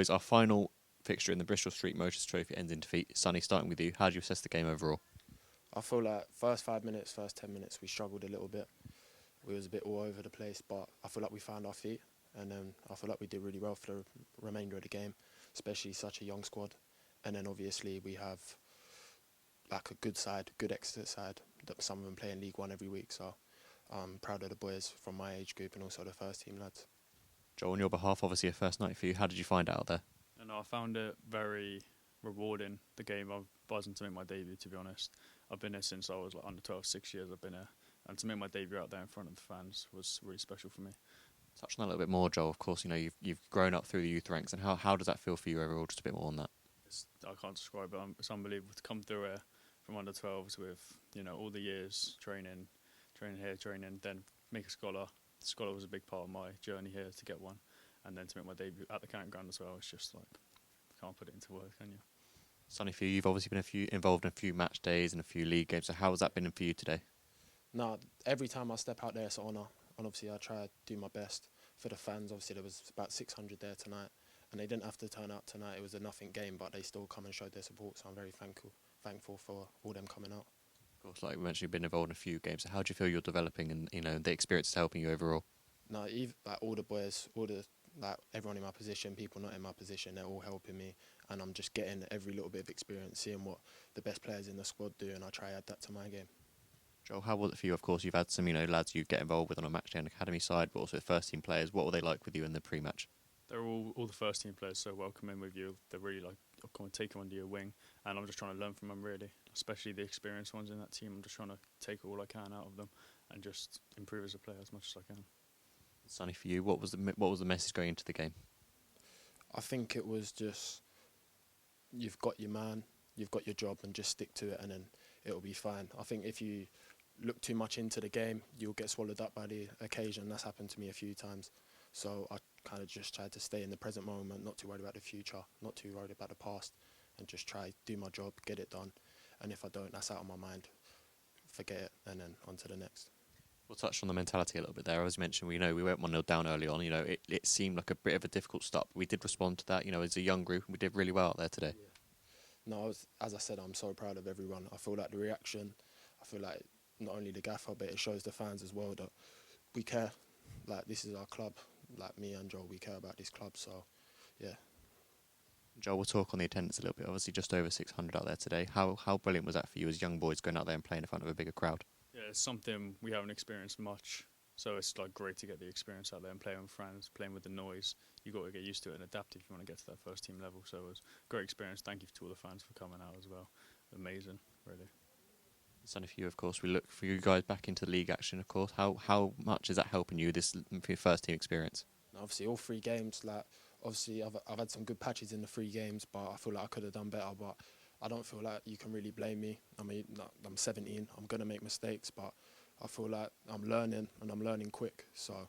boys, our final fixture in the Bristol Street Motors Trophy ends in defeat. Sonny, starting with you, how do you assess the game overall? I feel like first 5 minutes, first 10 minutes, we struggled a little bit. We was a bit all over the place, but I feel like we found our feet, and then I feel like we did really well for the remainder of the game, especially such a young squad. And then obviously we have like a good side, good Exeter side, that some of them play in League One every week, so I'm proud of the boys from my age group and also the first team lads. Joel, on your behalf, obviously a first night for you. How did you find it out there? And I found it very rewarding, the game. I'm buzzing to make my debut, to be honest. I've been here since I was like under 12, 6 years I've been here. And to make my debut out there in front of the fans was really special for me. Touch on that a little bit more, Joel. Of course, you know, you've grown up through the youth ranks, and how does that feel for you overall? Just a bit more on that. I can't describe it. It's unbelievable to come through here from under 12s with, you know, all the years training here, then make a scholar. The scholar was a big part of my journey here to get one. And then to make my debut at the county ground as well, it's just like, can't put it into words, can you? Sonny, for you, you've obviously been involved in a few match days and a few league games. So how has that been for you today? No, every time I step out there, it's an honour. And obviously I try to do my best for the fans. Obviously there was about 600 there tonight, and they didn't have to turn out tonight. It was a nothing game, but they still come and showed their support. So I'm very thankful for all them coming out. Of course, like we mentioned, you've been involved in a few games. So how do you feel you're developing, and you know the experience is helping you overall? No, like all the boys, like everyone in my position, people not in my position, they're all helping me, and I'm just getting every little bit of experience, seeing what the best players in the squad do, and I try to add that to my game. Joel, how was it for you? Of course, you've had some, lads you get involved with on a match day and academy side, but also first team players. What were they like with you in the pre-match? They're all the first team players so welcoming with you. They're really like, I'll come and take them under your wing, and I'm just trying to learn from them really, especially the experienced ones in that team. I'm just trying to take all I can out of them and just improve as a player as much as I can. Sonny, for you, what was the message going into the game? I think it was just, you've got your man, you've got your job, and just stick to it, and then it'll be fine. I think if you look too much into the game, you'll get swallowed up by the occasion. That's happened to me a few times. So I kind of just tried to stay in the present moment, not too worried about the future, not too worried about the past, and just try to do my job, get it done. And if I don't, that's out of my mind. Forget it, and then on to the next. We'll touch on the mentality a little bit there. As you mentioned, we went 1-0 down early on. It seemed like a bit of a difficult stop. We did respond to that. As a young group, we did really well out there today. Yeah. No, as I said, I'm so proud of everyone. I feel like the reaction, I feel like not only the gaffer, but it shows the fans as well that we care. Like, this is our club. Like, me and Joel, we care about this club. So, yeah. Joel, we'll talk on the attendance a little bit. Obviously, just over 600 out there today. How brilliant was that for you as young boys going out there and playing in front of a bigger crowd? Yeah, it's something we haven't experienced much. So it's like great to get the experience out there and playing with friends, playing with the noise. You've got to get used to it and adapt if you want to get to that first team level. So it was a great experience. Thank you to all the fans for coming out as well. Amazing, really. Sonny, for you, of course, we look for you guys back into league action, of course. How much is that helping you, this for your first team experience? Obviously, all 3 games, like, obviously I've had some good patches in the 3 games, but I feel like I could have done better. But I don't feel like you can really blame me. I mean, I'm 17, I'm going to make mistakes, but I feel like I'm learning, and I'm learning quick. So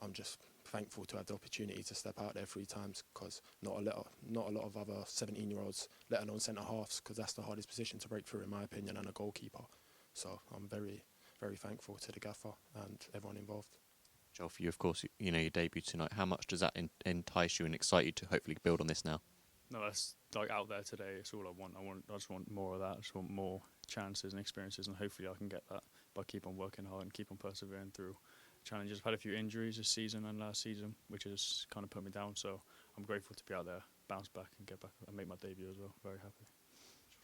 I'm just thankful to have the opportunity to step out there 3 times, because not a lot of other 17-year-olds, let alone centre-halves, because that's the hardest position to break through, in my opinion, and a goalkeeper. So I'm very, very thankful to the gaffer and everyone involved. Joel, for you, of course, your debut tonight. How much does that entice you and excite you to hopefully build on this now? No, that's like out there today. It's all I want. I just want more of that. I just want more chances and experiences, and hopefully I can get that by keep on working hard and keep on persevering through challenges. I've had a few injuries this season and last season, which has kind of put me down. So I'm grateful to be out there, bounce back and get back and make my debut as well. Very happy.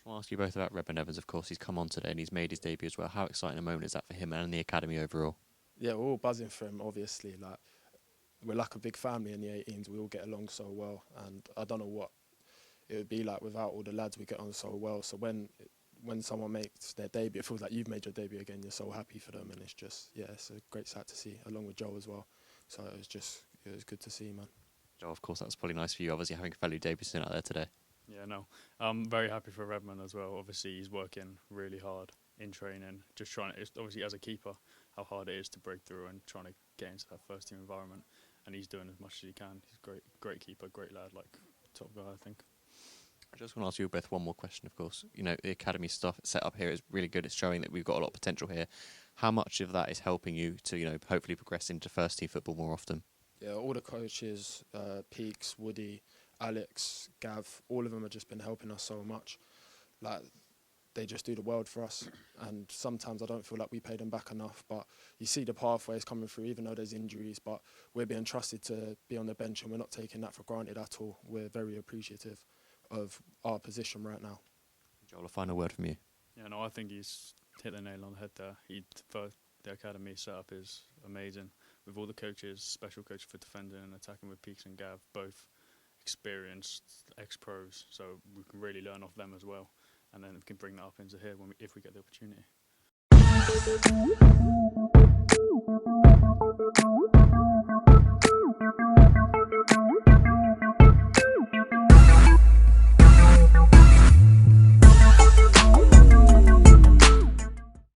I want to ask you both about Redmond Evans. Of course, he's come on today and he's made his debut as well. How exciting a moment is that for him and the academy overall? Yeah, we're all buzzing for him, obviously. Like, we're like a big family in the 18s. We all get along so well, and I don't know what it would be like without all the lads. We get on so well. So when someone makes their debut, it feels like you've made your debut again. You're so happy for them, and it's just, yeah, it's a great sight to see, along with Joe as well. So it was good to see, man. Joe, of course, that's probably nice for you, obviously having a fellow debutant out there today. Yeah, no, I'm very happy for Redmond as well. Obviously, he's working really hard in training, just trying to, obviously as a keeper, how hard it is to break through and trying to get into that first team environment, and he's doing as much as he can. He's a great keeper, great lad, like top guy, I think. I just want to ask you both one more question, of course. The academy stuff set up here is really good. It's showing that we've got a lot of potential here. How much of that is helping you to, hopefully progress into first team football more often? Yeah, all the coaches, Peaks, Woody, Alex, Gav, all of them have just been helping us so much. Like, they just do the world for us, and sometimes I don't feel like we pay them back enough, but you see the pathways coming through even though there's injuries, but we're being trusted to be on the bench and we're not taking that for granted at all. We're very appreciative of our position right now. Joel, a final word from you. Yeah, no, I think he's hit the nail on the head there. The academy setup is amazing with all the coaches, special coach for defending and attacking with Peaks and Gav, both experienced ex-pros, so we can really learn off them as well. And then we can bring that up into here if we get the opportunity.